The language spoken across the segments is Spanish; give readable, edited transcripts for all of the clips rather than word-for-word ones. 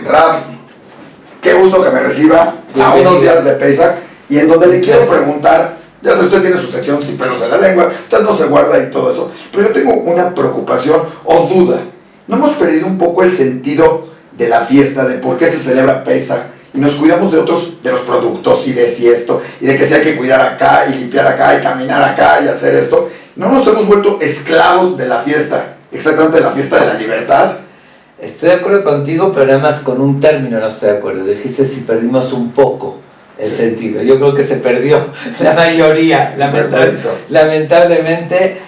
Rab, qué gusto que me reciba a unos días de Pesach, y en donde le quiero preguntar, ya sé, usted tiene su sección sin pelos en la lengua, usted no se guarda y todo eso, pero yo tengo una preocupación o duda. ¿No hemos perdido un poco el sentido de la fiesta, de por qué se celebra Pesach, y nos cuidamos de los productos y de si esto, y de que si hay que cuidar acá, y limpiar acá, y caminar acá, y hacer esto? ¿No nos hemos vuelto esclavos de la fiesta, exactamente de la fiesta de la libertad? Estoy de acuerdo contigo, pero nada más con un término no estoy de acuerdo. Dijiste si perdimos un poco el sentido. Yo creo que se perdió la mayoría, lamentablemente.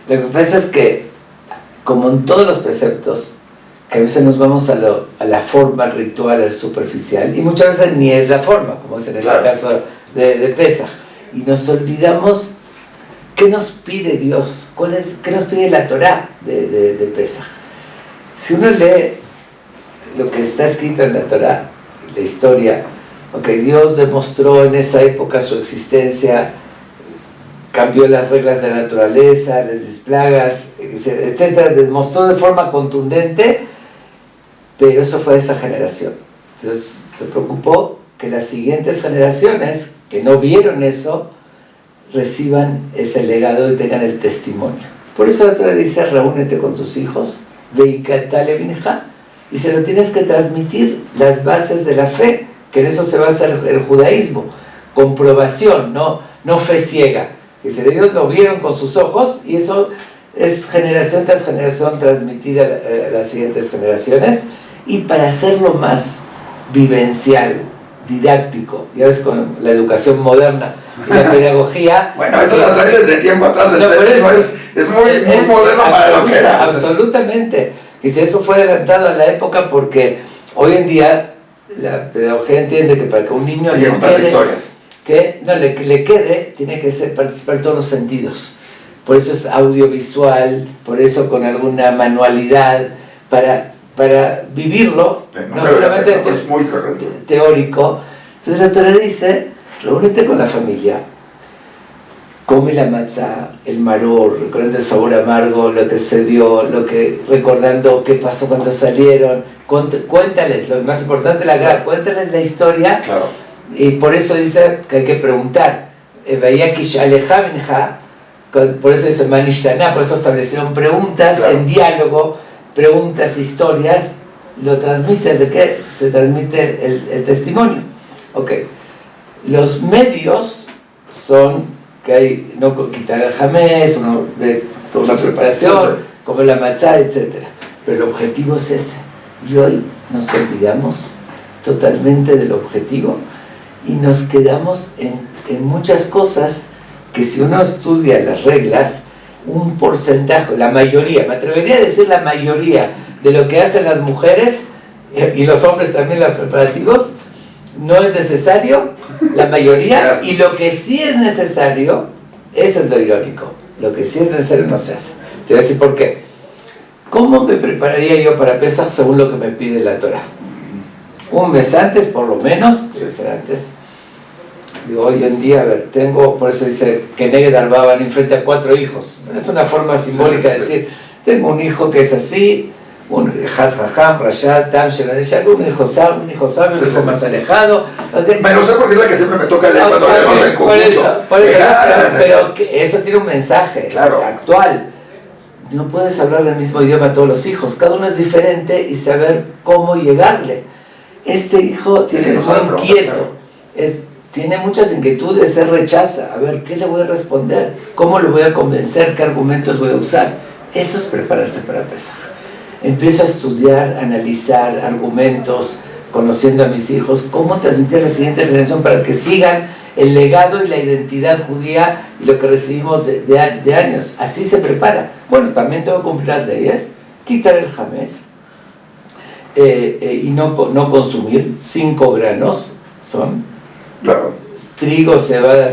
Lo que pasa es que, como en todos los preceptos, que a veces nos vamos a la forma ritual, al superficial, y muchas veces ni es la forma, como es en este caso de Pesach, y nos olvidamos qué nos pide Dios, qué nos pide la Torá de Pesach. Si uno lee lo que está escrito en la Torá, la historia, Dios demostró en esa época su existencia, cambió las reglas de la naturaleza, las plagas, etc. Demostró de forma contundente, pero eso fue esa generación. Entonces se preocupó que las siguientes generaciones que no vieron eso reciban ese legado y tengan el testimonio. Por eso la Torá dice: reúnete con tus hijos, veikatale binja, y se lo tienes que transmitir, las bases de la fe, que en eso se basa el judaísmo. Comprobación, no fe ciega. Que si ellos lo vieron con sus ojos, y eso es generación tras generación transmitida a las siguientes generaciones. Y para hacerlo más vivencial, didáctico, ya ves, con la educación moderna y la pedagogía. Bueno, eso lo trae desde tiempo atrás, es muy moderno para lo que era. Absolutamente. Y si eso fue adelantado a la época, porque hoy en día la pedagogía entiende que para que un niño le quede, tiene que participar en todos los sentidos. Por eso es audiovisual, por eso con alguna manualidad, para vivirlo, no solamente teórico. Entonces la Torá dice: reúnete con la familia, come la matzá, el maror, recordando el sabor amargo, lo que se dio, recordando qué pasó cuando salieron, cuéntales, lo más importante cuéntales la historia. Claro. Y por eso dice que hay que preguntar, por eso dice Manishtana, por eso establecieron preguntas, claro, en diálogo, preguntas, historias, lo transmites, ¿de qué? Se transmite el testimonio. Los medios son que hay, no quitar el jamés, uno ve toda la preparación, como la matzá, etc. Pero el objetivo es ese. Y hoy nos olvidamos totalmente del objetivo y nos quedamos en muchas cosas que, si uno estudia las reglas, un porcentaje, la mayoría, me atrevería a decir la mayoría de lo que hacen las mujeres y los hombres también, los preparativos, no es necesario, la mayoría. Y lo que sí es necesario, eso es lo irónico, lo que sí es necesario no se hace. Te voy a decir por qué. ¿Cómo me prepararía yo para Pesach según lo que me pide la Torá? Un mes antes, por lo menos, debe ser antes. Digo, hoy en día, por eso dice que Neged Arbaban enfrente a 4 hijos. Es una forma simbólica de decir, tengo un hijo que es así, un Had Jajam, Rashad, Tam, Shenadeshak, un hijo sabio, un hijo más alejado. Me lo sé porque es la que siempre me toca leer cuando leemos el conjunto. Por eso, pero eso tiene un mensaje actual. No puedes hablar el mismo idioma a todos los hijos, cada uno es diferente, y saber cómo llegarle. Este hijo tiene muy inquieto, tiene muchas inquietudes, se rechaza. A ver, ¿qué le voy a responder? ¿Cómo lo voy a convencer? ¿Qué argumentos voy a usar? Eso es prepararse para Pesach. Empiezo a estudiar, analizar argumentos, conociendo a mis hijos, cómo transmitir a la siguiente generación para que sigan el legado y la identidad judía y lo que recibimos de años. Así se prepara. Bueno, también tengo que cumplir las leyes, quitar el jamés y no consumir. 5 granos son. Claro. Trigo, cebada,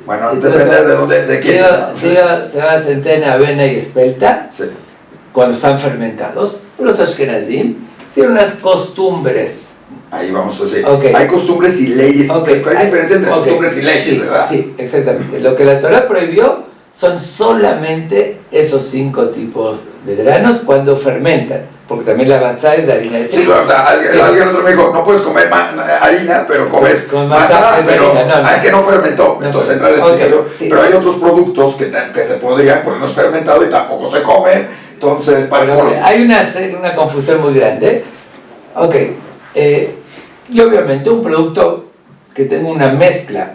bueno, depende de quién. Trigo, cebada, centena, avena y espelta, sí, cuando están fermentados. Los ashkenazim tienen unas costumbres. Ahí vamos a decir, hay costumbres y leyes. Hay diferencia entre costumbres y leyes, sí, ¿verdad? Sí, exactamente. Lo que la Torá prohibió son solamente esos 5 tipos de granos cuando fermentan. porque también la matzá es de harina de trigo. Sí, o sea, alguien otro me dijo, no puedes comer harina, pero comes con matzá, pero harina, no. Es que no fermentó, entonces entra la explicación. Okay, sí. Pero hay otros productos que se podrían, porque no es fermentado y tampoco se comen, entonces... Hay una confusión muy grande. Ok, y obviamente un producto que tenga una mezcla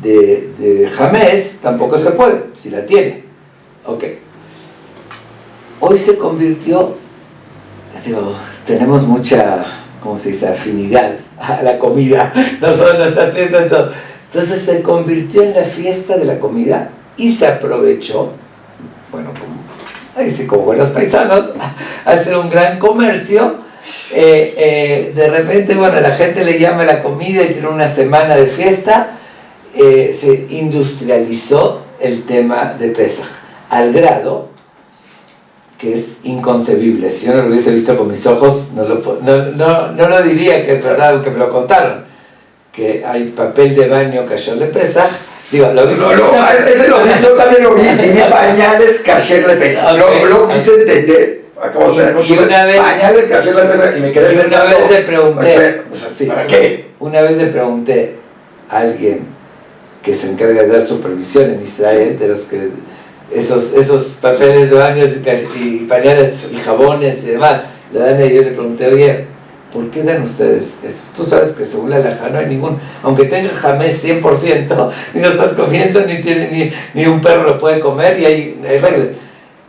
de jamés tampoco se puede, si la tiene. Ok. Hoy se convirtió, digo, tenemos mucha, ¿cómo se dice?, afinidad a la comida, nosotros nuestras fiestas, todo. Entonces se convirtió en la fiesta de la comida y se aprovechó, bueno, como buenos paisanos, a hacer un gran comercio. De repente, bueno, la gente le llama la comida y tiene una semana de fiesta. Se industrializó el tema de Pesaj, al grado que es inconcebible. Si yo no lo hubiese visto con mis ojos, no lo diría que es verdad, aunque me lo contaron, que hay papel de baño kasher de Pesaj. Digo, ese lo vi, yo también lo vi, y mi pañales kasher de Pesaj. Okay. Lo quise entender, acabo de tener pañales kasher de Pesaj, y me quedé pensando, una vez le pregunté, ¿para qué? Una vez le pregunté a alguien que se encarga de dar supervisión en Israel, de los que esos papeles de baños y pañales y jabones y demás, le dan, y yo le pregunté, oye, ¿por qué dan ustedes eso? Tú sabes que según la halajá no hay ningún, aunque tenga jamés 100%, ni lo estás comiendo, ni un perro lo puede comer, y hay reglas.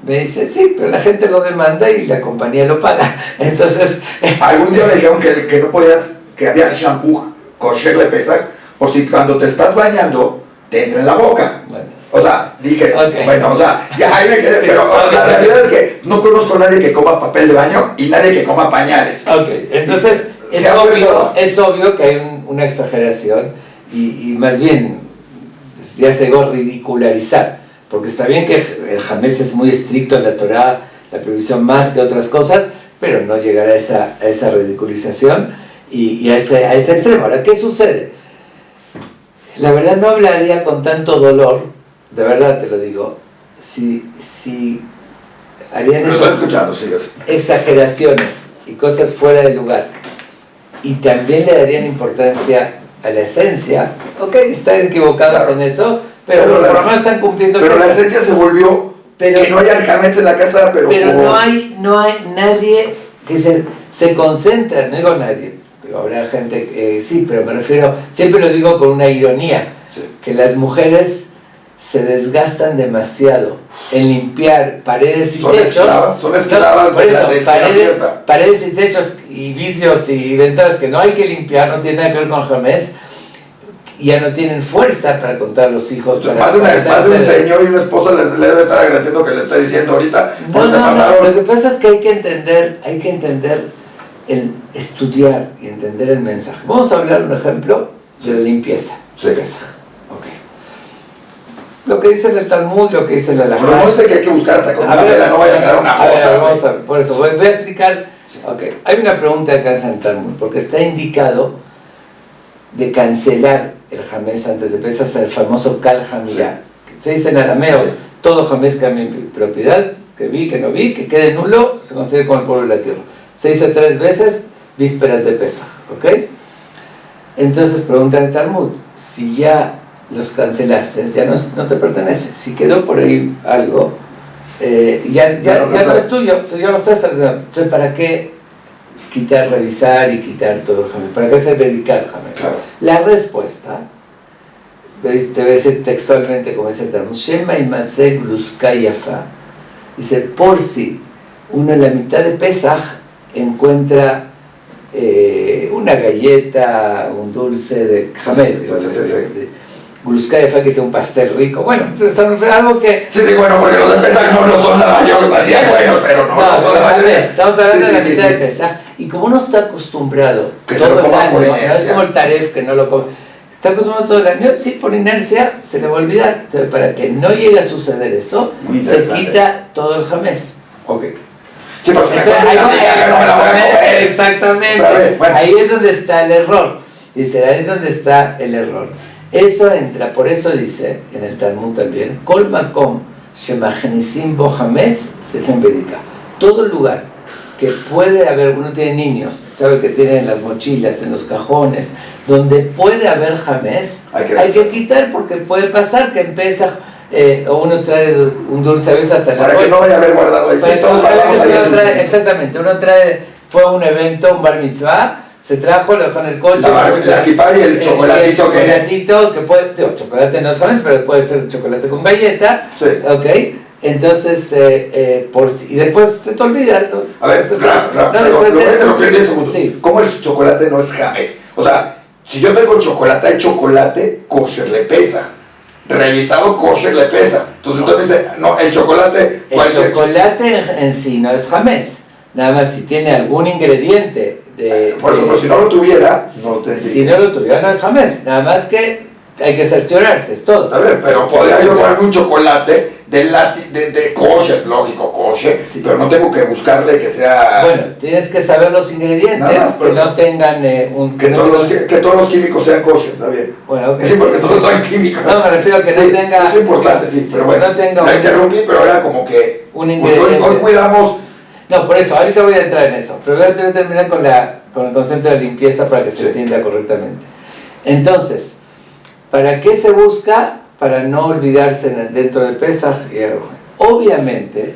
Me dice, sí, pero la gente lo demanda y la compañía lo paga. Entonces... Algún día me dijeron que no podías, que había shampoo kosher de Pesaj, por si cuando te estás bañando, te entra en la boca. Bueno. O sea, dije, bueno, o sea, ya ahí me quedé, Sí, pero la realidad es que no conozco a nadie que coma papel de baño y nadie que coma pañales. Ok, entonces es obvio que hay una exageración y más bien ya se llegó a ridicularizar, porque está bien que el jamés es muy estricto en la Torá, la prohibición más que otras cosas, pero no llegar a esa ridiculización y a ese extremo. Ahora, ¿qué sucede? La verdad no hablaría con tanto dolor, de verdad te lo digo, si harían esas exageraciones y cosas fuera de lugar y también le darían importancia a la esencia. Ok, están equivocados, claro, en eso, pero por lo menos están cumpliendo. Pero la esencia se volvió que no haya jamés en la casa, pero no hay nadie que se concentra, no digo nadie, habrá gente, sí, pero me refiero, siempre lo digo con una ironía, sí, que las mujeres se desgastan demasiado en limpiar paredes y techos. Son esclavas por eso, paredes y techos y vidrios y ventanas que no hay que limpiar, no tiene nada que ver con jamés, y ya no tienen fuerza para contar a los hijos. Más de un señor y una esposa le debe estar agradeciendo que le está diciendo ahorita. No, lo que pasa es que hay que entender el estudiar y entender el mensaje. Vamos a hablar un ejemplo de la limpieza. Sí. Lo que dice el Talmud, lo que dice la halajá. Pero no dice que hay que buscar hasta con una vela, no vaya a quedar una gota. Vamos a ver, por eso voy a explicar. Okay. Hay una pregunta acá en el Talmud, porque está indicado de cancelar el jamés antes de Pesaj, el famoso Kal Hamilá. Sí. Se dice en arameo, sí, todo jamés que a mi propiedad, que vi, que no vi, que quede nulo, se consigue como el pueblo de la tierra. Se dice 3 veces, vísperas de Pesaj, ¿ok? Entonces pregunta el Talmud, si ya los cancelaste, ya no te pertenece. Si quedó por ahí algo, ya no es tuyo, ya lo estás haciendo. Entonces, ¿para qué revisar y quitar todo el jamés? ¿Para qué se dedica al jamés? Claro. La respuesta, te voy a decir textualmente como dice el Talmud, Shema imatze gluska yafa, dice, por si uno en la mitad de Pesaj encuentra una galleta, un dulce de jamés, Gluska yafa, que sea un pastel rico, bueno, algo que... Sí, bueno, porque los de Pesaj no son la mayor, sí hay buenos, pero no son la mayor. Estamos hablando de la mitad de Pesaj, y como uno está acostumbrado que todo el año, no es como el taref que no lo come, está acostumbrado todo el año, sí, por inercia se le va a olvidar. Entonces, para que no llegue a suceder eso, se quita todo el jamés. Ok. Sí, exactamente. Bueno. Ahí es donde está el error. Dice, ahí es donde está el error. Eso entra, por eso dice en el Talmud también, Kol makom shemachnisim bo jamés sechem bedika. Todo lugar que puede haber, uno tiene niños, sabe que tienen en las mochilas, en los cajones, donde puede haber jamés, hay que quitar porque puede pasar que empieza, o uno trae un dulce a veces hasta en la para que no vaya a haber guardado ahí. Sí, todos exactamente, uno trae, fue a un evento, un bar mitzvah, se trajo, lo dejó en el coche. La equipa y el chocolatito. El chocolatito que puede, digo, chocolate no es jamés, pero puede ser chocolate con galleta. Sí. Ok. Entonces, y después se te olvida. ¿No? A ver, lo perdí un segundo. Sí. ¿Cómo el chocolate no es hametz? O sea, si yo tengo chocolate, hay chocolate, kosher le pesa. Revisado kosher le pesa. Entonces usted me dice, no, el chocolate... El chocolate en sí no es hametz. Nada más si tiene algún ingrediente de... Por eso, pero si no lo tuviera, si no lo tuviera, no es hametz. Nada más que hay que cerciorarse, es todo. Está bien, pero podría yo ponerme un chocolate de kosher, lógico, kosher, sí, pero no tengo que buscarle que sea... Bueno, tienes que saber los ingredientes, más, que no tengan que todos los químicos sean kosher, está bien. Bueno, okay, sí, porque todos son químicos. No, me refiero a que no tenga... Eso es importante, sí, pero bueno, no tenga la interrumpí, pero era como que... Un ingrediente. Hoy cuidamos... No, por eso, ahorita voy a entrar en eso, pero voy a terminar con el concepto de limpieza para que se entienda correctamente. Entonces, ¿para qué se busca? Para no olvidarse dentro de Pesaj. Obviamente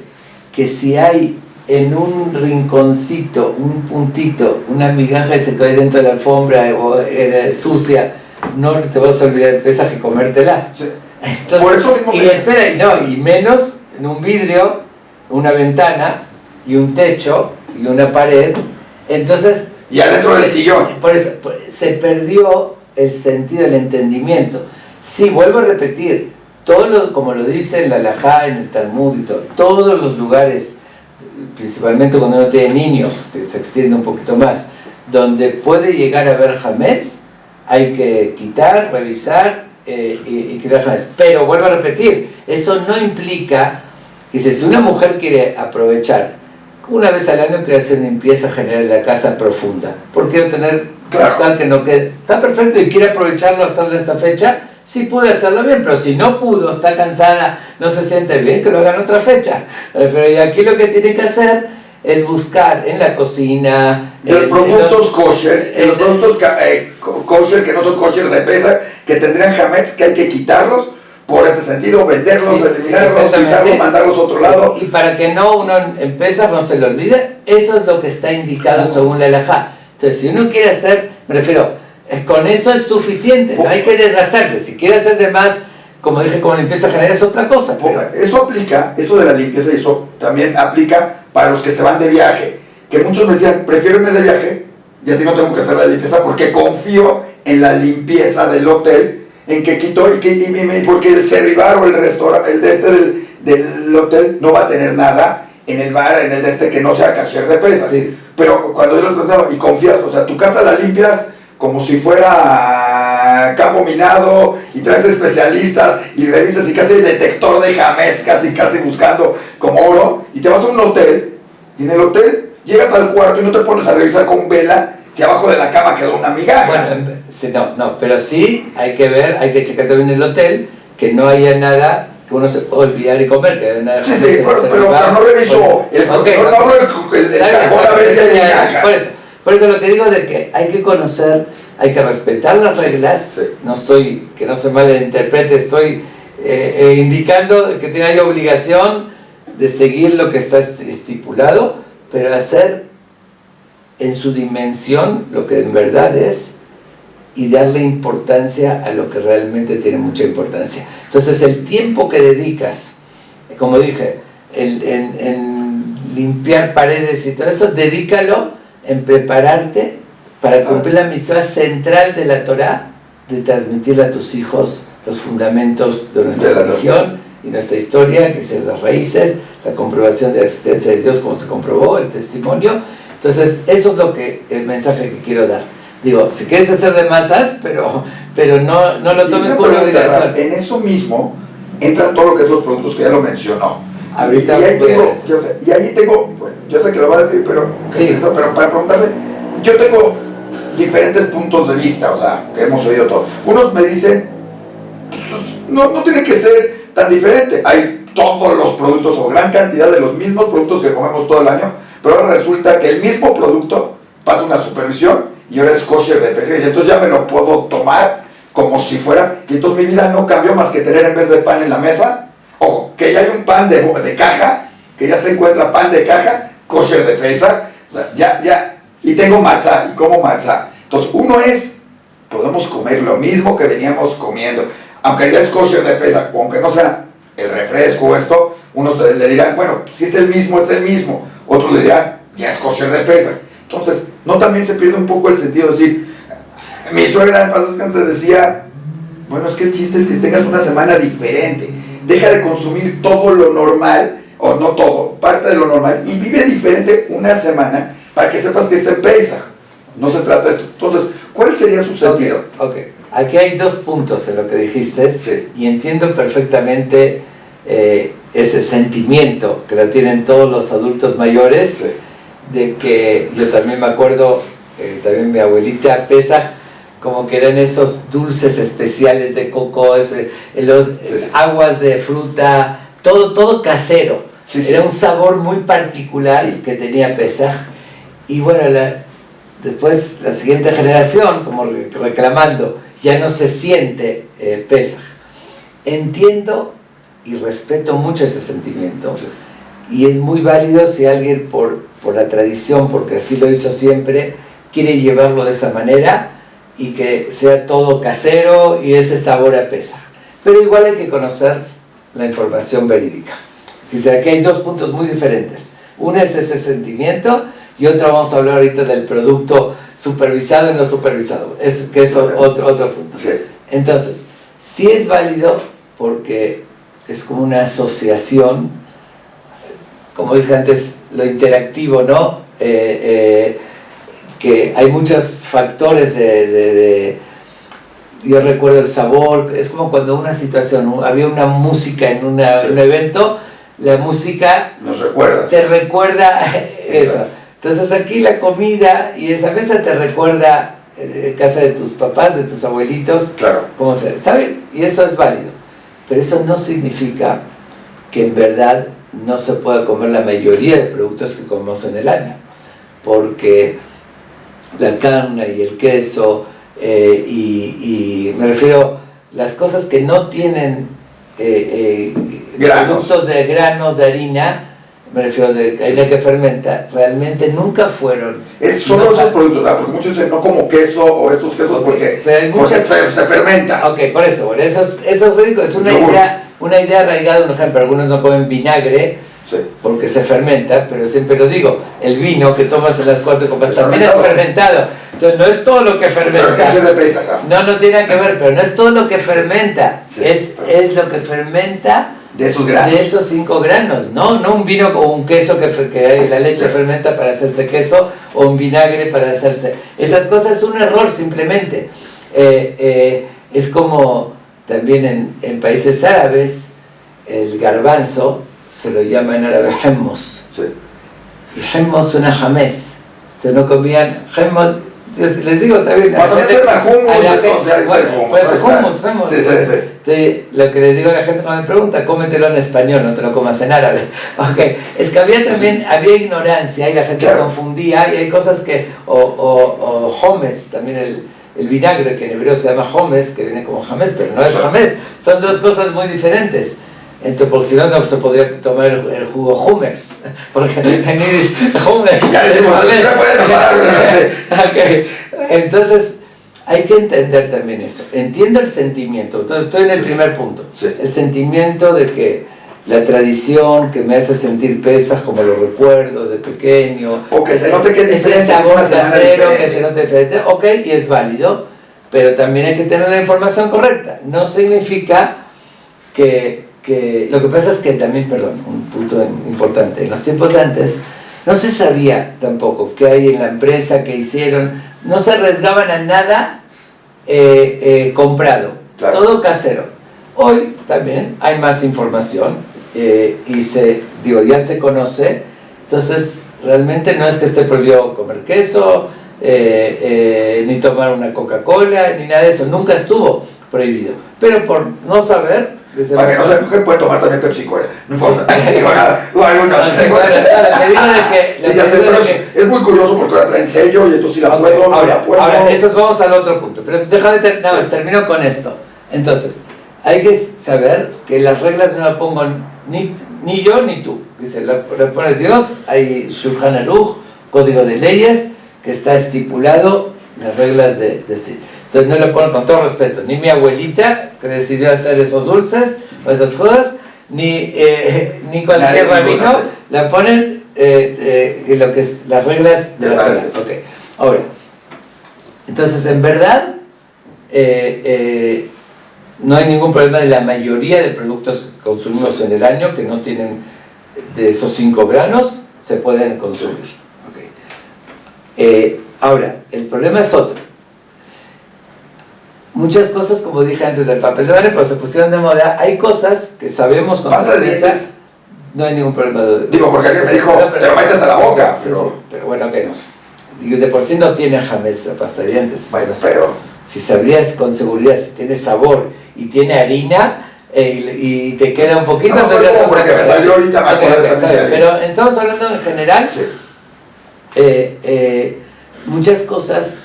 que si hay en un rinconcito, un puntito, una migaja que se cae dentro de la alfombra o sucia, no te vas a olvidar de Pesaj y comértela. Sí. Entonces, por eso mismo y espera, y menos en un vidrio, una ventana y un techo y una pared. Entonces, y adentro del sillón. Por eso se perdió el sentido, el entendimiento. Sí, vuelvo a repetir, como lo dice en la Halajá, en el Talmud y todo, todos los lugares, principalmente cuando uno tiene niños, que se extiende un poquito más, donde puede llegar a haber jamés, hay que quitar, revisar y quitar jamés. Pero vuelvo a repetir, eso no implica, dice, si una mujer quiere aprovechar, una vez al año quiere hacer limpieza general de la casa profunda, ¿por qué tener, buscar que no quede? Está perfecto y quiere aprovecharlo, hacerlo esta fecha, sí puede hacerlo bien, pero si no pudo, está cansada, no se siente bien, que lo haga en otra fecha. Pero y aquí lo que tiene que hacer es buscar en la cocina... los productos kosher, los productos kosher que no son kosher de Pesaj, que tendrían hametz, que hay que quitarlos, por ese sentido, venderlos, eliminarlos, quitarlos, mandarlos a otro lado. Y para que uno en Pesaj no se le olvide, eso es lo que está indicado según la Halajá. Entonces, si uno quiere hacer, me refiero, con eso es suficiente, no hay que desgastarse. Si quiere hacer de más, como dije, como limpieza general es otra cosa. Pero... Eso aplica, eso de la limpieza, eso también aplica para los que se van de viaje. Que muchos me decían, prefiero irme de viaje y así no tengo que hacer la limpieza porque confío en la limpieza del hotel, en que quito y porque el servivar o el restaurante, el del hotel no va a tener nada en el bar, en el que no sea kasher de Pesaj. Sí. Pero cuando yo les preguntaba, y confías, o sea, tu casa la limpias como si fuera campo minado y traes especialistas y revisas y casi hay detector de hametz, casi buscando como oro, y te vas a un hotel y en el hotel llegas al cuarto y no te pones a revisar con vela si abajo de la cama quedó una migaja. Bueno, sí, no, pero sí hay que ver, hay que checar también el hotel, que no haya nada que uno se pueda olvidar y comer, que nada. Sí, pero no reviso el hablo el cajón a ver si hay migaja. Por eso lo que digo de que hay que conocer, hay que respetar las reglas. Sí. No estoy, que no se malinterprete, estoy indicando que hay obligación de seguir lo que está estipulado, pero hacer en su dimensión lo que en verdad es y darle importancia a lo que realmente tiene mucha importancia. Entonces el tiempo que dedicas, como dije, en limpiar paredes y todo eso, dedícalo en prepararte para cumplir la mitzvah central de la Torah, de transmitirle a tus hijos los fundamentos de nuestra religión y nuestra historia, que son las raíces, la comprobación de la existencia de Dios como se comprobó, el testimonio. Entonces eso es el mensaje que quiero dar. Digo, si quieres hacer de masas, pero no lo tomes como una obligación. En eso mismo entran todo lo que es los productos que ya lo mencionó. Ahorita y ahí tengo, bueno, yo sé que lo va a decir, pero para preguntarle, yo tengo diferentes puntos de vista, o sea, que hemos oído todos. Unos me dicen, pues, no tiene que ser tan diferente. Hay todos los productos o gran cantidad de los mismos productos que comemos todo el año, pero ahora resulta que el mismo producto pasa una supervisión y ahora es kosher de Pesaj, y entonces ya me lo puedo tomar como si fuera, y entonces mi vida no cambió más que tener en vez de pan en la mesa, ojo, que ya hay un pan de caja, que ya se encuentra pan de caja, kosher de Pesaj, o sea, ya, y tengo matzá, y como matzá. Entonces uno es, podemos comer lo mismo que veníamos comiendo, aunque ya es kosher de Pesaj, o aunque no sea el refresco o esto, unos le dirán, bueno, si es el mismo, otros le dirán, ya es kosher de Pesaj. Entonces, no también se pierde un poco el sentido de decir, mi suegra en paz descanse decía, bueno, es que el chiste es que tengas una semana diferente, deja de consumir todo lo normal, o no todo, parte de lo normal, y vive diferente una semana para que sepas que es el Pesaj. No se trata de esto. Entonces, ¿cuál sería su sentido? Okay. Aquí hay dos puntos en lo que dijiste, sí. Y entiendo perfectamente ese sentimiento que lo tienen todos los adultos mayores, sí. De que yo también me acuerdo, también mi abuelita Pesaj, como que eran esos dulces especiales de coco, aguas de fruta, todo casero. Era un sabor muy particular que tenía Pesaj. Y bueno, después la siguiente generación, como reclamando, ya no se siente Pesaj. Entiendo y respeto mucho ese sentimiento, y es muy válido si alguien por la tradición, porque así lo hizo siempre, quiere llevarlo de esa manera y que sea todo casero y ese sabor a Pesaj. Pero igual hay que conocer la información verídica. Dice, aquí hay dos puntos muy diferentes. Uno es ese sentimiento y otro vamos a hablar ahorita del producto supervisado y no supervisado, que es otro punto. Sí. Entonces, sí es válido porque es como una asociación, como dije antes, lo interactivo, ¿no? Que hay muchos factores yo recuerdo el sabor, es como cuando una situación, había una música en un evento, la música nos recuerda, te recuerda eso. Entonces aquí la comida y esa mesa te recuerda casa de tus papás, de tus abuelitos, claro. Como se, ¿está bien? Y eso es válido, pero eso no significa que en verdad no se pueda comer la mayoría de productos que comemos en el año, porque la carne y el queso y me refiero las cosas que no tienen productos de granos de harina, me refiero de harina que fermenta, realmente nunca fueron. Es solo esos productos, ¿verdad? Porque muchos dicen no como queso o estos quesos porque se fermenta. Ok, por eso, esos ricos, es una idea arraigada, un ejemplo, algunos no comen vinagre porque se fermenta, pero siempre lo digo, el vino que tomas en las 4 copas también es fermentado. Entonces no es todo lo que fermenta. Pero es que de Pesaj, no tiene nada que ver, pero no es todo lo que fermenta, es lo que fermenta de esos granos. De esos 5 granos, no un vino o un queso que la leche fermenta para hacerse queso, o un vinagre para hacerse. Esas cosas es un error simplemente. Es como también en países árabes, el garbanzo se lo llama en árabe hummus. Y hummus suena jamés. Entonces no comían hummus. Les digo también. Lo que les digo a la gente cuando me pregunta, cómetelo en español, no te lo comas en árabe. Okay. Es que había ignorancia y la gente confundía, y hay cosas que, o homes, también el vinagre, que en hebreo se llama homes, que viene como jamés, pero no es jamés, son dos cosas muy diferentes. Entonces, porque si no se podría tomar el jugo Jumex, porque en Yiddish Jumex. Ya le digo, se puede tomar. Okay. Entonces, hay que entender también eso. Entiendo el sentimiento, estoy en el primer punto. El sentimiento de que la tradición que me hace sentir Pesaj como lo recuerdo de pequeño. O que se note que es diferente. Ese sabor casero, que se note diferente. Ok, y es válido, pero también hay que tener la información correcta. No significa que lo que pasa es que también, un punto importante, en los tiempos de antes no se sabía tampoco qué hay en la empresa, qué hicieron, no se arriesgaban a nada comprado, todo casero. Hoy también hay más información y ya se conoce, entonces realmente no es que esté prohibido comer queso, ni tomar una Coca-Cola, ni nada de eso, nunca estuvo prohibido, pero por no saber Para que no se que puede tomar también Pepsi Cola. No importa. Digo nada. O alguna. Sí, ya sé, pero es muy curioso porque ahora traen sello y entonces si la puedo, no la puedo. Ahora, eso vamos al otro punto. Pero déjame termino con esto. Entonces, hay que saber que las reglas no las pongo ni yo ni tú. Dice, la pone Dios, hay Shulchan Aruch, código de leyes, que está estipulado las reglas de sí. Entonces no le ponen, con todo respeto, ni mi abuelita que decidió hacer esos dulces o esas cosas, ni cualquier rabino, la ponen lo que es las reglas de la Torah. Okay. Ahora, entonces en verdad no hay ningún problema de la mayoría de productos que consumimos en el año que no tienen de esos 5 granos, se pueden consumir. Okay. Ahora, el problema es otro. Muchas cosas, como dije antes, del papel de baño, pues se pusieron de moda. Hay cosas que sabemos con certeza, no hay ningún problema. Digo, porque alguien me dijo, te lo metes a la boca. Sí, pero bueno, ok. Digo, de por sí no tiene jamés la pasta de dientes. Bueno, pero si sabrías con seguridad si tiene sabor y tiene harina y te queda un poquito... No, porque me salió ahorita, me acuerdo pero estamos hablando en general, muchas cosas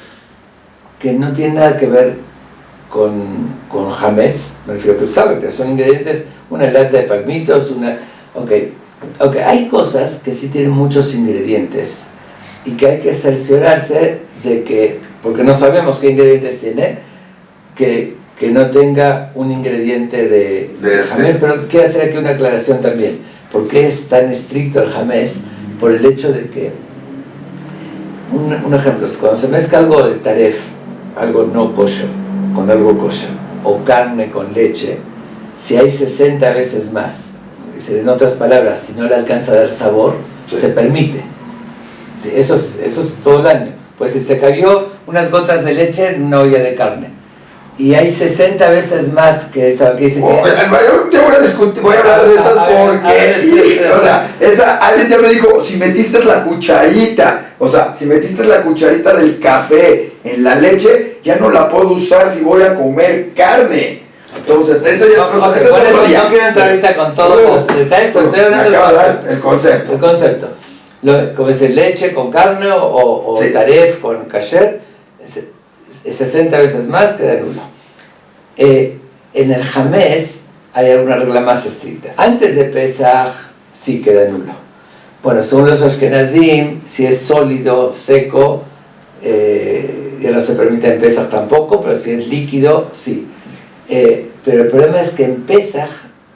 que no tienen nada que ver con jamés, me refiero que sabe que son ingredientes, una lata de palmitos, hay cosas que sí tienen muchos ingredientes y que hay que cerciorarse de que, porque no sabemos qué ingredientes tiene, que no tenga un ingrediente de jamés, pero quiero hacer aquí una aclaración también. ¿Por qué es tan estricto el jamés? Por el hecho de que, un ejemplo, cuando se mezcla algo de taref, algo no kosher, con algo kosher, o carne con leche, si hay 60 veces más, en otras palabras, si no le alcanza a dar sabor, se permite. Sí, eso es todo el año. Pues si se cayó unas gotas de leche en una olla de carne, y hay 60 veces más que esa que dice que... Yo voy a hablar de esas porque... o sea, alguien ya me dijo, si metiste la cucharita, si metiste la cucharita del café en la leche, ya no la puedo usar si voy a comer carne. Entonces, ese ya es otro día. No quiero entrar ahorita con todos los detalles, pero estoy hablando del concepto. El concepto. Como es leche con carne o taref con kasher, 60 veces más queda nulo. En el jamés hay alguna regla más estricta. Antes de Pesach sí queda nulo. Bueno, según los ashkenazim, si es sólido, seco, ya no se permite en Pesach tampoco, pero si es líquido, sí. Pero el problema es que en Pesach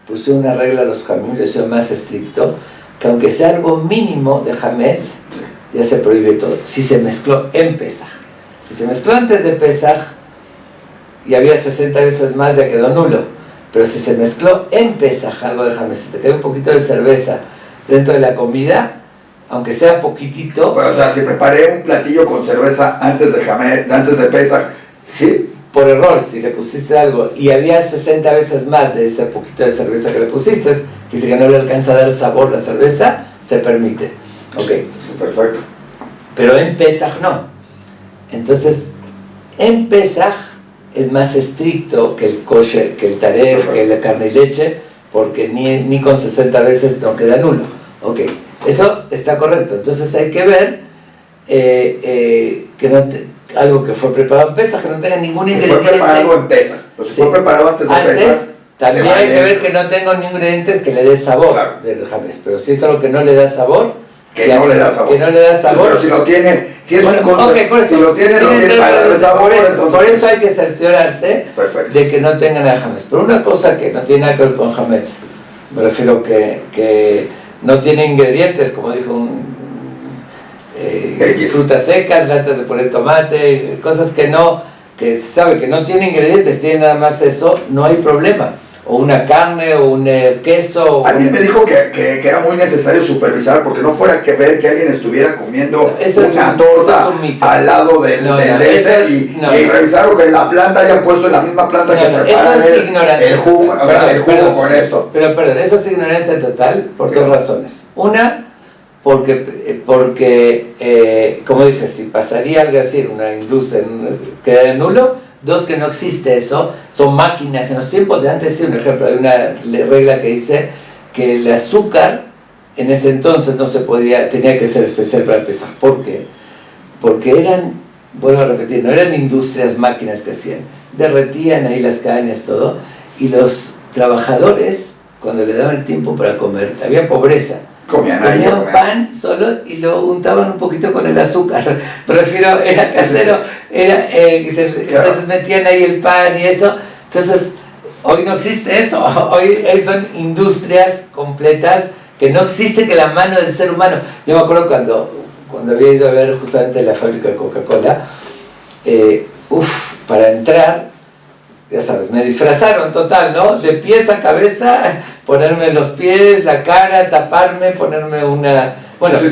pusieron una regla a los jamés, lo hicieron más estricto, que aunque sea algo mínimo de jamés, ya se prohíbe todo. Si se mezcló en Pesach. Si se mezcló antes de Pesach y había 60 veces más, ya quedó nulo. Pero si se mezcló en Pesach algo de jamés, si te queda un poquito de cerveza dentro de la comida, aunque sea poquitito... Pero, si preparé un platillo con cerveza antes de Pesach, ¿sí? Por error, si le pusiste algo y había 60 veces más de ese poquito de cerveza que le pusiste, que dice que no le alcanza a dar sabor la cerveza, se permite. Ok. Sí, perfecto. Pero en Pesach no. Entonces, en Pesach es más estricto que el kosher, que el taref, que la carne y leche, porque ni con 60 veces no queda nulo. Ok, eso está correcto. Entonces hay que ver que algo que fue preparado en Pesach, que no tenga ningún ingrediente. Fue preparado en Pesach. Si fue preparado antes de Pesach, también hay que ver que no tenga ningún ingrediente que le dé sabor del jamés. Pero si es algo que no le da sabor, que no le da sabor. Pero si lo tienen, si es un concepto, si lo tienen para darle sabor, entonces... Por eso hay que cerciorarse de que no tengan el jamés. Pero una cosa que no tiene nada que ver con jamés, me refiero que no tiene ingredientes, como dijo frutas secas, latas de puré de tomate, cosas que se sabe que no tiene ingredientes, tiene nada más eso, no hay problema. O una carne, o un queso. Alguien me dijo que era muy necesario supervisar, porque no fuera que ver que alguien estuviera comiendo una torta al lado del y revisar o que en la planta hayan puesto en la misma planta que preparan el jugo, el jugo con esto. Pero perdón, eso es ignorancia total por dos razones. Una, porque como dije, si pasaría algo así en una industria, queda nulo, Dos, que no existe eso, son máquinas. En los tiempos de antes, sí, un ejemplo, hay una regla que dice que el azúcar en ese entonces no se podía, tenía que ser especial para el Pesaj. ¿Por qué? Porque eran, vuelvo a repetir, no eran industrias, máquinas que hacían, derretían ahí las cañas, todo, y los trabajadores, cuando le daban el tiempo para comer, había pobreza. Comían pan solo y lo untaban un poquito con el azúcar. Prefiero, era casero, entonces metían ahí el pan y eso. Entonces, hoy no existe eso. Hoy son industrias completas que no existe que la mano del ser humano. Yo me acuerdo cuando había ido a ver justamente la fábrica de Coca-Cola, para entrar, ya sabes, me disfrazaron total, ¿no? De pies a cabeza, ponerme los pies, la cara, taparme, ponerme una... Bueno, sí.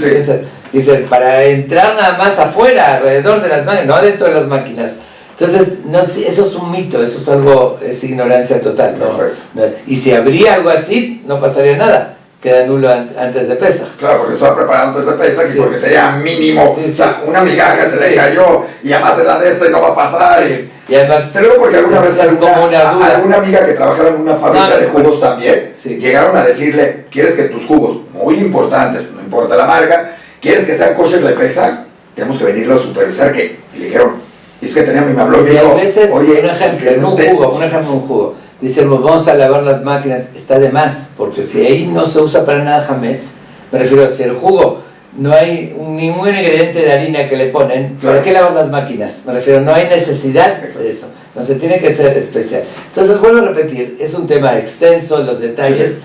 Dice, para entrar nada más afuera, alrededor de las máquinas, no dentro de las máquinas. Entonces, no, eso es un mito, eso es algo, es ignorancia total, ¿no? No, y si habría algo así, no pasaría nada, queda nulo antes de Pesaj. Claro, porque estaba preparado antes de Pesaj y porque sería mínimo, o sea, una migaja se le cayó y además de la de esta y no va a pasar. Y además, seguro porque alguna vez alguna amiga que trabajaba en una fábrica de jugos también, llegaron a decirle, ¿quieres que tus jugos, muy importantes, no importa la marca, quieres que sean kosher le Pesaj? Tenemos que venirlo a supervisar, que y le dijeron, es que tenía me habló y dijo, a veces, oye, un ejemplo, un jugo, dicen, vamos a lavar las máquinas, está de más, porque si ahí no se usa para nada jamés, me refiero a si el jugo no hay ningún ingrediente de harina que le ponen, ¿para qué lavar las máquinas? Me refiero, no hay necesidad de eso, no se tiene que ser especial. Entonces, vuelvo a repetir, es un tema extenso, los detalles,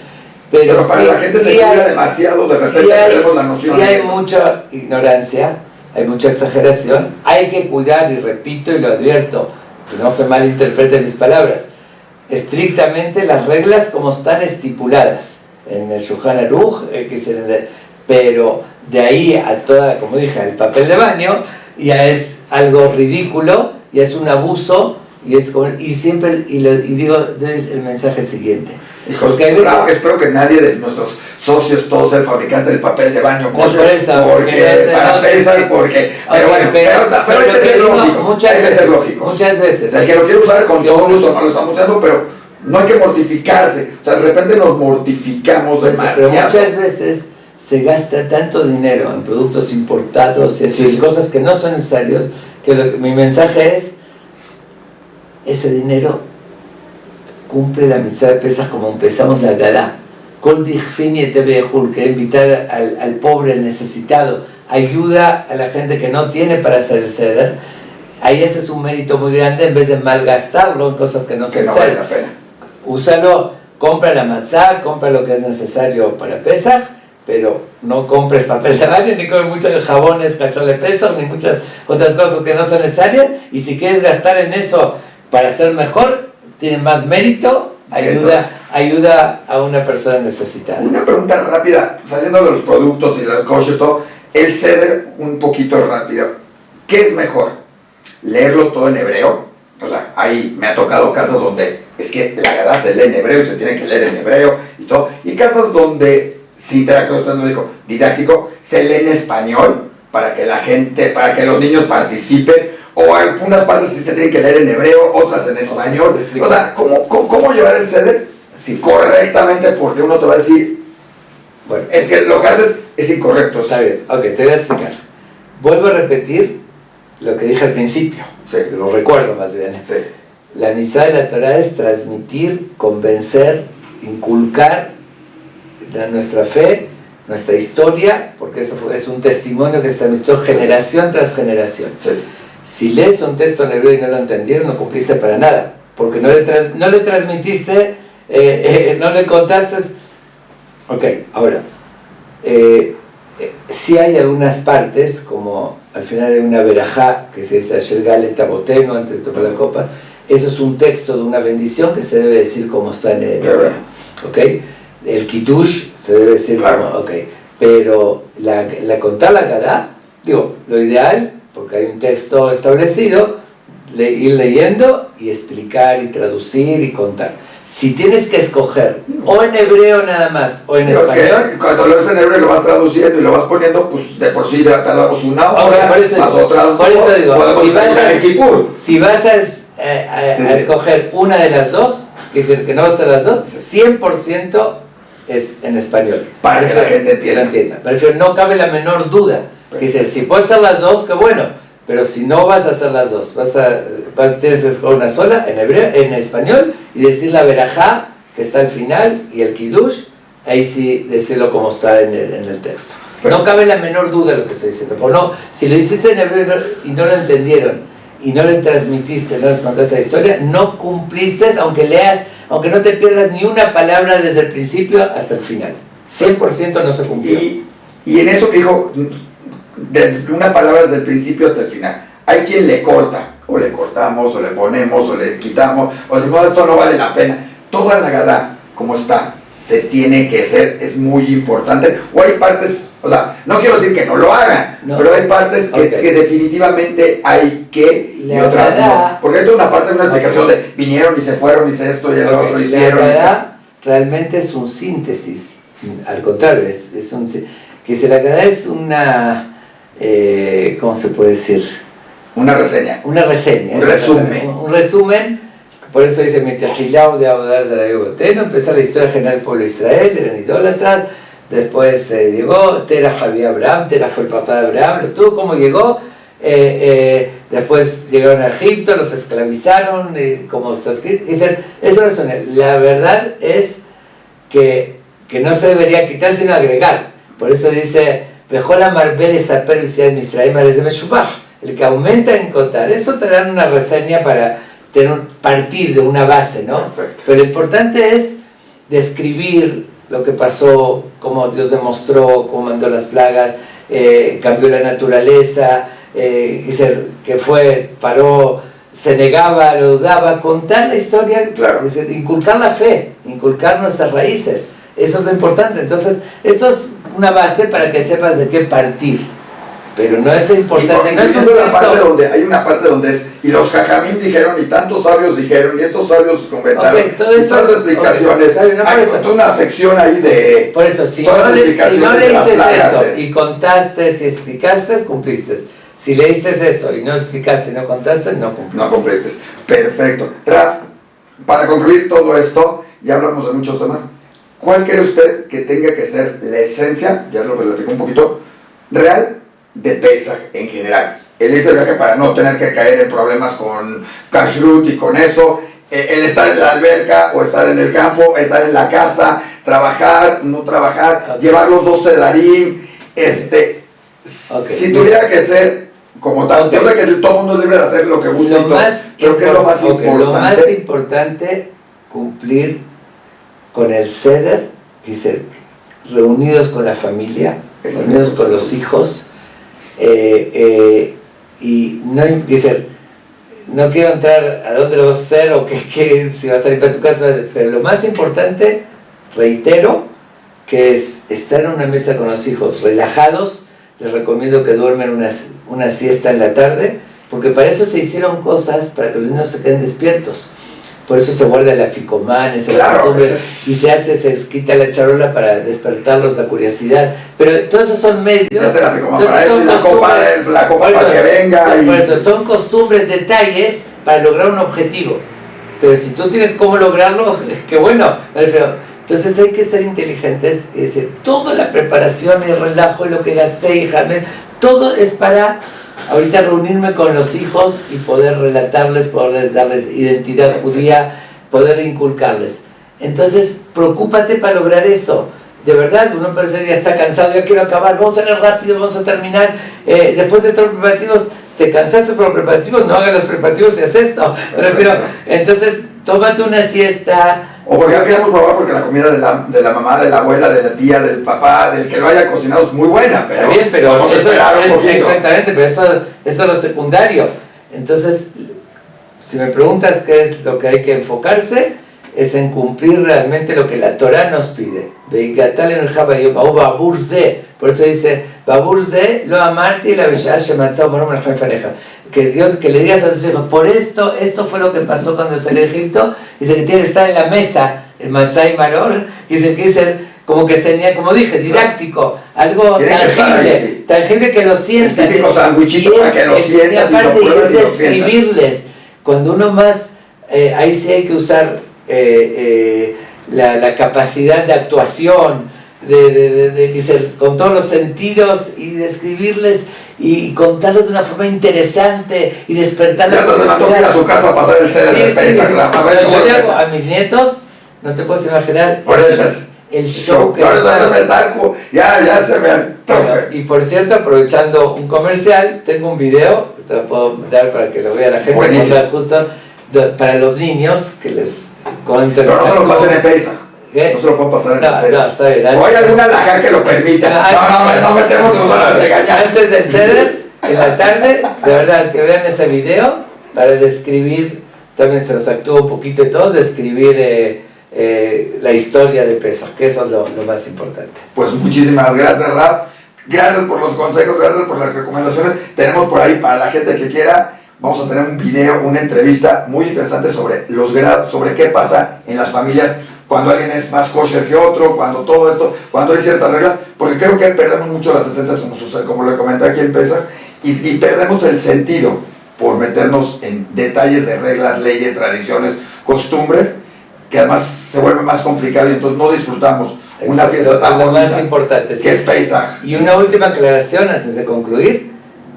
pero para la gente se cuida demasiado, de repente perdemos la noción. Si hay mucha ignorancia, hay mucha exageración, hay que cuidar, y repito y lo advierto, que no se malinterpreten mis palabras, estrictamente las reglas como están estipuladas en el Shulchan Aruch, pero de ahí a toda, como dije, el papel de baño, ya es algo ridículo, ya es un abuso, y digo, entonces el mensaje siguiente. Hijos, claro que espero que nadie de nuestros socios, todos sea el fabricante del papel de baño, porque para Pesaj, porque, pero bueno, pero hay que ser lógico, hay que ser lógico. Muchas veces. El que lo quiere usar con todo gusto, no lo estamos usando, pero no hay que mortificarse, o sea, de repente nos mortificamos demasiado. Pero muchas veces se gasta tanto dinero en productos importados y así, en cosas que no son necesarios, que mi mensaje es, ese dinero cumple la mitzvah de Pesaj como empezamos la Gadá. Kol dichfini et behul, que invitar al pobre, al necesitado, ayuda a la gente que no tiene para hacer el ceder. Ahí ese es un mérito muy grande, en vez de malgastarlo en cosas que no son necesarias. No vale la pena. Úsalo, compra la matzá, compra lo que es necesario para Pesaj, pero no compres papel de baño, ni compres muchos jabones, cachón de Pesaj, ni muchas otras cosas que no son necesarias. Y si quieres gastar en eso para ser mejor, tiene más mérito, ayuda a una persona necesitada. Una pregunta rápida, saliendo de los productos y el kosher, todo, el ceder un poquito rápido. ¿Qué es mejor? ¿Leerlo todo en hebreo? O sea, ahí me ha tocado casos donde es que la Gadá se lee en hebreo y se tiene que leer en hebreo y todo. Y casos donde, si te lo dijo, didáctico, se lee en español para que la gente, para que los niños participen. O algunas partes sí se tienen que leer en hebreo, otras en español. O sea, ¿cómo llevar el ceder? Sí. Correctamente, porque uno te va a decir, bueno, es que lo que haces es incorrecto. Está bien, ok, te voy a explicar. Vuelvo a repetir lo que dije al principio, lo recuerdo más bien. Sí. La mitzvah de la Torah es transmitir, convencer, inculcar nuestra fe, nuestra historia, porque eso es un testimonio que se transmitió generación tras generación. Sí. Si lees un texto en hebreo y no lo entendieron, no cumpliste para nada, porque no le transmitiste, no le contaste. Ok, ahora, sí hay algunas partes, como al final hay una verajá, que se dice Asher Galet Abotenu, antes de tomar la copa, eso es un texto de una bendición que se debe decir como está en hebreo, ok, el Kiddush se debe decir como, ok, pero la contar la Gadá, digo, lo ideal, porque hay un texto establecido, ir leyendo y explicar y traducir y contar. Si tienes que escoger o en hebreo nada más o en español, cuando lo ves en hebreo y lo vas traduciendo y lo vas poniendo, pues de por sí tardamos una hora, más otras por eso digo, podemos si vas a escoger una de las dos, es decir, que no va a ser las dos, 100% es en español. Para que la gente entienda. Prefiero, no cabe la menor duda. Que dice, si puedes hacer las dos, qué bueno, pero si no vas a hacer las dos, tienes que escoger una sola en español y decir la verajá que está al final y el kiddush, ahí sí decirlo como está en el texto. Pero no cabe la menor duda de lo que estoy diciendo. Porque no, si lo hiciste en hebreo y no lo entendieron, y no le transmitiste, no les contaste la historia, no cumpliste, aunque no te pierdas ni una palabra desde el principio hasta el final. 100% no se cumplió. Y en eso que dijo, desde una palabra desde el principio hasta el final, hay quien le corta, o le cortamos, o le ponemos, o le quitamos, o decimos, esto no vale la pena. Toda la Agadá, como está, se tiene que hacer, es muy importante, o hay partes, o sea, no quiero decir que no lo hagan, pero hay partes que definitivamente hay que, y otras no. Porque esto es una parte de una explicación de vinieron y se fueron, hice esto y el otro hicieron. La Agadá realmente es un síntesis, al contrario, es un... Que se la Agadá es una... ¿cómo se puede decir? Una reseña. Una reseña. Un resumen. Por eso dice, Mitejilau de Abodaz de la Yogoteno, empezó la historia general del pueblo de Israel, eran idólatras, después llegó, Terah había Abraham, Terah fue el papá de Abraham, lo tuvo, cómo llegó, después llegaron a Egipto, los esclavizaron, como está escrito, eso es la verdad es que no se debería quitar sino agregar, por eso dice, Bejola Marbel Esaper Visiad Misraim Arezem Shubach, el que aumenta en contar, eso te dan una reseña para partir de una base, ¿no? Perfecto. Pero lo importante es describir lo que pasó, cómo Dios demostró, cómo mandó las plagas, cambió la naturaleza, que paró, se negaba, lo dudaba, contar la historia, claro. Inculcar la fe, inculcar nuestras raíces, eso es lo importante. Entonces, esto es una base para que sepas de qué partir. Pero no es importante, no es un texto. Hay una parte donde es, y los jajamín dijeron, y tantos sabios dijeron, y estos sabios comentaron, y todas las explicaciones, hay toda una sección ahí de... Por eso, si no le dices eso, y contaste, y explicaste, cumpliste. Si leíste eso, y no explicaste, y no contaste, no cumpliste. No cumpliste. Perfecto. Raf, para concluir todo esto, ya hablamos de muchos temas, ¿cuál cree usted que tenga que ser la esencia, ya lo platicé un poquito, real, de Pesaj en general? El irse de viaje para no tener que caer en problemas con kashrut y con eso, el estar en la alberca o estar en el campo, estar en la casa, trabajar, no trabajar, llevar los 2 sedarim, si tuviera que ser como tal, yo sé que todo el mundo es libre de hacer lo que gusta y todo, pero ¿qué es lo más importante? Lo más importante, cumplir con el seder, dice, reunidos con la familia, reunidos con los hijos, y no dice, no quiero entrar a dónde lo vas a hacer o si vas a salir para tu casa, pero lo más importante, reitero, que es estar en una mesa con los hijos relajados. Les recomiendo que duermen una siesta en la tarde, porque para eso se hicieron cosas, para que los niños se queden despiertos. Por eso se guarda el aficomán, esas costumbres, y se quita la charola para despertarlos la curiosidad. Pero todos esos son medios. Se hace el aficomán para eso, la copa para que venga. Por eso son costumbres, detalles para lograr un objetivo. Pero si tú tienes cómo lograrlo, qué bueno. Entonces hay que ser inteligentes y decir, toda la preparación y el relajo y lo que gasté y todo es para ahorita reunirme con los hijos y poder relatarles, poder darles identidad judía, poder inculcarles. Entonces, preocúpate para lograr eso. De verdad, uno parece ya está cansado, ya quiero acabar, vamos a leer rápido, vamos a terminar. Después de todos los preparativos, te cansaste por los preparativos, no hagas los preparativos y haz esto. Pero entonces, tómate una siesta. O porque ya queremos probar porque la comida de la mamá, de la abuela, de la tía, del papá, del que lo haya cocinado es muy buena, pero, está bien, pero vamos a esperar un poquito. Exactamente, pero eso es lo secundario. Entonces, si me preguntas qué es lo que hay que enfocarse, es en cumplir realmente lo que la Torah nos pide. Por eso dice, lo amarti la que Dios, que le digas a tus hijos, por esto fue lo que pasó cuando salió de Egipto, dice que tiene que estar en la mesa, el matzah y maror, dice que es como que sería, como dije, didáctico, algo tangible que lo sientan. El típico sandwichito para que lo sientas y lo pruebes y lo describirles, cuando uno más, ahí sí hay que usar la capacidad de actuación, con todos los sentidos y describirles y contarles de una forma interesante y despertarles. Ya se mandó ir a su casa a pasar el CD de Pesach. Yo le hago a mis nietos, no te puedes imaginar el show que ya se me... Y por cierto, aprovechando un comercial, tengo un video, te lo puedo dar para que lo vea la gente, justo para los niños, que les cuento. Pero no se lo pasen en Pesach. ¿Qué? No se lo puedo pasar en el ceder. No, está bien. O hay alguna alajá que lo permita. No metemos, nos van a regañar. Antes del ceder, en la tarde, de verdad, que vean ese video para describir, también se los actúa un poquito de todo, describir la historia de Pesach, que eso es lo más importante. Pues muchísimas gracias, Rab. Gracias por los consejos, gracias por las recomendaciones. Tenemos por ahí, para la gente que quiera, vamos a tener un video, una entrevista muy interesante sobre los grados, sobre qué pasa en las familias cuando alguien es más kosher que otro, cuando todo esto, cuando hay ciertas reglas, porque creo que perdemos mucho las esencias, como le comenté aquí en Pesach, y perdemos el sentido por meternos en detalles de reglas, leyes, tradiciones, costumbres, que además se vuelve más complicado y entonces no disfrutamos una fiesta tan bonita, bonita, más importante, sí. que es Pesach. Y una última aclaración antes de concluir,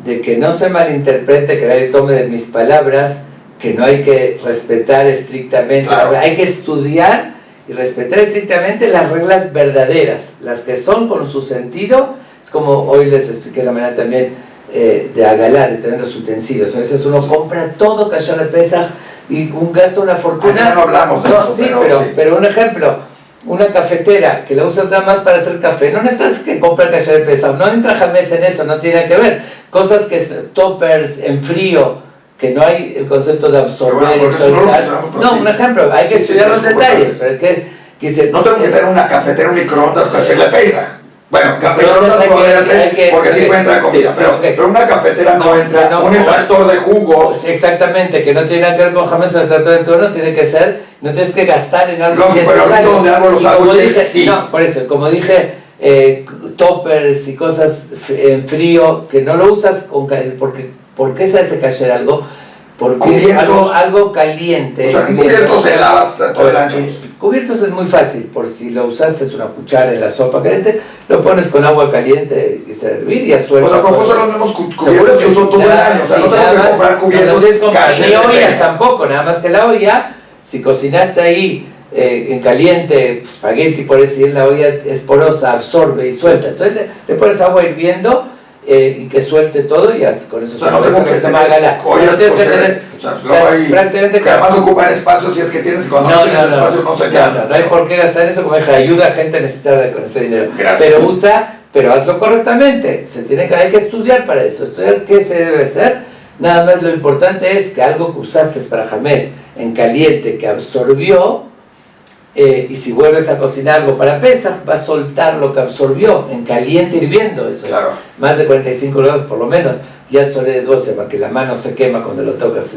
de que no se malinterprete, que nadie tome de mis palabras, que no hay que respetar estrictamente, claro. Hay que estudiar y respetar estrictamente las reglas verdaderas, las que son con su sentido. Es como hoy les expliqué la manera también de agalar y tener los utensilios. A veces uno compra todo kasher de Pesach y gasta una fortuna. Así no hablamos de eso, sí, pero un ejemplo, una cafetera que la usas nada más para hacer café, no necesitas que comprar kasher de Pesach, no entra jamás en eso, no tiene que ver. Cosas que toppers en frío, que no hay el concepto de absorber y soltar. No, un ejemplo, hay que estudiar los detalles, pero no tengo que tener una cafetera, un microondas kasher de Pesach. Bueno, microondas podría ser, porque sí puede entrar comida, pero una cafetera no entra, un extractor de jugo. Exactamente, que no tiene nada que ver con jamás, un extractor de turno tiene que ser, no tienes que gastar en algo que es necesario. Donde hago los sándwiches, sí. No, por eso, como dije, toppers y cosas en frío, que no lo usas ¿por qué se hace kasher algo? Porque algo caliente. O sea, cubiertos se lavas todo el año. Cubiertos es muy fácil, por si lo usaste es una cuchara en la sopa caliente, lo pones con agua caliente y se hervir y a suelto. O sea, a propósito los mismos cubiertos que uso todo el año, o sea, no tengo que comprar cubiertos. Ni ollas tampoco, nada más que la olla, si cocinaste ahí en caliente, espagueti por decir, la olla es porosa, absorbe y suelta. Entonces le pones agua hirviendo y que suelte todo y con eso no tengo que tomar gala. Ollas prácticamente que además ocupan espacio si es que tienes, cuando no tienes espacio no se queda. No hay por qué gastar eso, como ayuda a gente necesitada con ese dinero. Gracias. Pero hazlo correctamente, hay que estudiar para eso, estudiar qué se debe hacer. Nada más lo importante es que algo que usaste para jamés en caliente, que absorbió, y si vuelves a cocinar algo para Pesach, va a soltar lo que absorbió en caliente hirviendo, eso claro. Es más de 45 grados por lo menos, ya de 12, porque la mano se quema cuando lo tocas,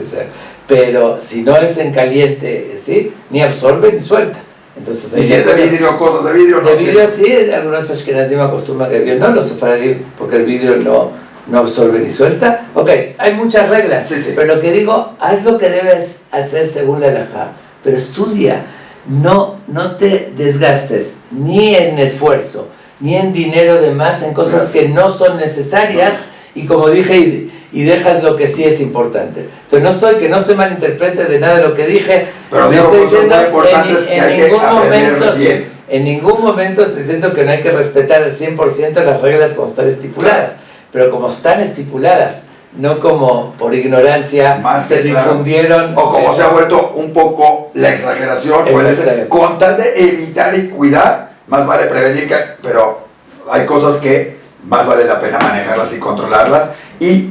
pero si no es en caliente, ¿sí? Ni absorbe ni suelta. Entonces, ¿y si es de vidrio, cosas de vidrio? De vidrio sí, algunos ashkenazim acostumbran que vidrio no, los sefaradí porque el vidrio no absorbe ni suelta. Ok, hay muchas reglas, sí. Pero lo que digo, haz lo que debes hacer según la halajá, pero estudia. No te desgastes ni en esfuerzo, ni en dinero de más, en cosas que no son necesarias, y como dije, y dejas lo que sí es importante. Entonces que no se malinterprete de nada de lo que dije, pero digo, estoy diciendo en ningún momento estoy diciendo que no hay que respetar al 100% las reglas como están estipuladas, pero como están estipuladas, no como por ignorancia se difundieron. O como se ha vuelto un poco la exageración, puede ser, con tal de evitar y cuidar, más vale prevenir, pero hay cosas que más vale la pena manejarlas y controlarlas y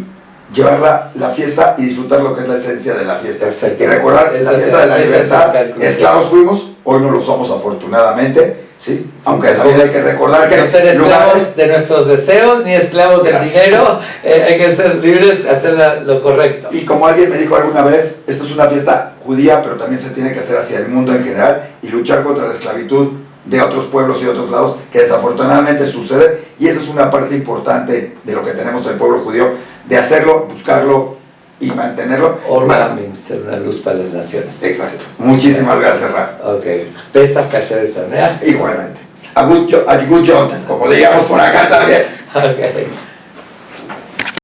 llevar la fiesta y disfrutar lo que es la esencia de la fiesta. Exacto. Y recordar la fiesta de la libertad, esclavos fuimos, hoy no lo somos afortunadamente. Sí, aunque también hay que recordar que no ser esclavos de nuestros deseos ni esclavos del dinero, hay que ser libres, hacer lo correcto. Y como alguien me dijo alguna vez, esto es una fiesta judía, pero también se tiene que hacer hacia el mundo en general y luchar contra la esclavitud de otros pueblos y otros lados, que desafortunadamente sucede, y esa es una parte importante de lo que tenemos el pueblo judío, de hacerlo, buscarlo y mantenerlo. Orlamim, ser una luz para las naciones. Exacto. Muchísimas gracias, Raf. Ok. Pesach Kasher Sameach. Igualmente. A good job, como le llamamos por acá también. Ok.